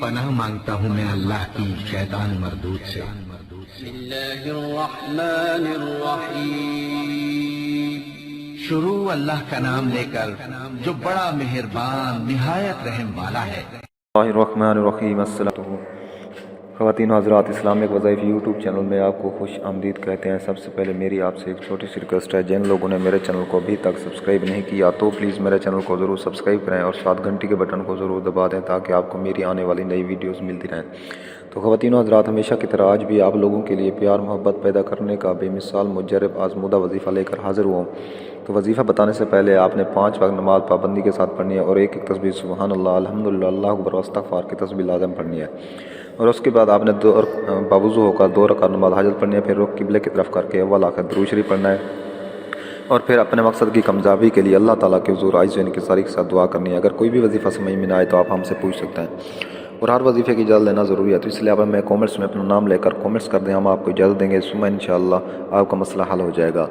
پناہ مانگتا ہوں میں اللہ کی شیطان مردود سے۔ بسم اللہ الرحمن الرحیم۔ شروع اللہ کا نام لے کر جو بڑا مہربان نہایت رحم والا ہے۔ اللہ الرحمن الرحیم۔ السلام خواتین و حضرات، اسلامک وظائف یوٹیوب چینل میں آپ کو خوش آمدید کہتے ہیں۔ سب سے پہلے میری آپ سے ایک چھوٹی سی ریکویسٹ ہے، جن لوگوں نے میرے چینل کو ابھی تک سبسکرائب نہیں کیا تو پلیز میرے چینل کو ضرور سبسکرائب کریں اور ساتھ گھنٹی کے بٹن کو ضرور دبا دیں تاکہ آپ کو میری آنے والی نئی ویڈیوز ملتی رہیں۔ تو خواتین و حضرات، ہمیشہ کی طرح آج بھی آپ لوگوں کے لیے پیار محبت پیدا کرنے کا بے مثال مجرب آزمودہ وظیفہ لے کر حاضر ہوا ہوں۔ تو وظیفہ بتانے سے پہلے آپ نے 5 وقت نماز پابندی کے ساتھ پڑھنی ہے اور ایک تسبیح سبحان اللہ، الحمدللہ، اللہ اکبر و استغفار کی تسبیح لازم پڑھنی ہے، اور اس کے بعد آپ نے باوضو ہو کر 2 رکعت نماز حاجت پڑھنی ہے، پھر رخ قبلے کی طرف کر کے اول آخر درود شریف پڑھنا ہے، اور پھر اپنے مقصد کی کامیابی کے لیے اللہ تعالیٰ کے حضور عاجز و انکساری کے ساتھ دعا کرنی ہے۔ اگر کوئی بھی وظیفہ سمجھ میں نہ آئے تو آپ ہم سے پوچھ سکتے ہیں، اور ہر وظیفے کی اجازت لینا ضروری ہے، تو اس لیے آپ ہمیں کامنٹس میں اپنا نام لے کر کامنٹس کر دیں، ہم آپ کو اجازت دیں گے، ثم انشاءاللہ آپ کا مسئلہ حل ہو جائے گا۔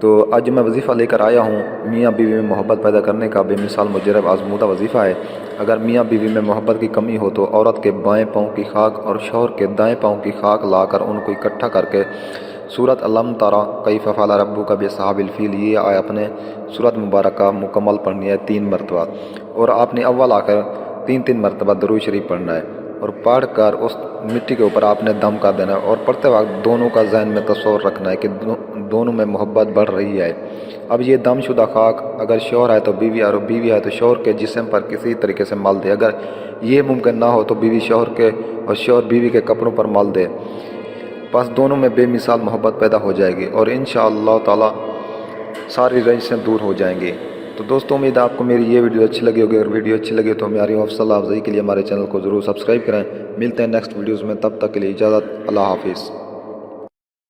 تو آج میں وظیفہ لے کر آیا ہوں، میاں بیوی میں محبت پیدا کرنے کا بے مثال مجرب آزمودہ وظیفہ ہے۔ اگر میاں بیوی میں محبت کی کمی ہو تو عورت کے بائیں پاؤں کی خاک اور شوہر کے دائیں پاؤں کی خاک لا کر ان کو اکٹھا کر کے سورۃ علم تری کیف فعل ربک باصحاب الفیل، یہ آیت اپنے سورۃ مبارکہ مکمل پڑھنی ہے 3 مرتبہ، اور آپ نے اول آ کر 3 مرتبہ درود شریف پڑھنا ہے، اور پڑھ کر اس مٹی کے اوپر آپ نے دم کر دینا ہے، اور پڑھتے وقت دونوں کا ذہن میں تصور رکھنا ہے کہ دونوں میں محبت بڑھ رہی ہے۔ اب یہ دم شدہ خاک اگر شوہر ہے تو بیوی، اور بیوی ہے تو شوہر کے جسم پر کسی طریقے سے مل دے، اگر یہ ممکن نہ ہو تو بیوی شوہر کے اور شوہر بیوی کے کپڑوں پر مل دے، بس دونوں میں بے مثال محبت پیدا ہو جائے گی اور انشاءاللہ تعالی ساری رنجیں دور ہو جائیں گی۔ تو دوستوں، امید ہے آپ کو میری یہ ویڈیو اچھی لگی ہوگی، اگر ویڈیو اچھی لگی تو ہماری حوصلہ افزائی کے لیے ہمارے چینل کو ضرور سبسکرائب کریں۔ ملتے ہیں نیکسٹ ویڈیوز میں، تب تک کے لیے اجازت، اللہ حافظ۔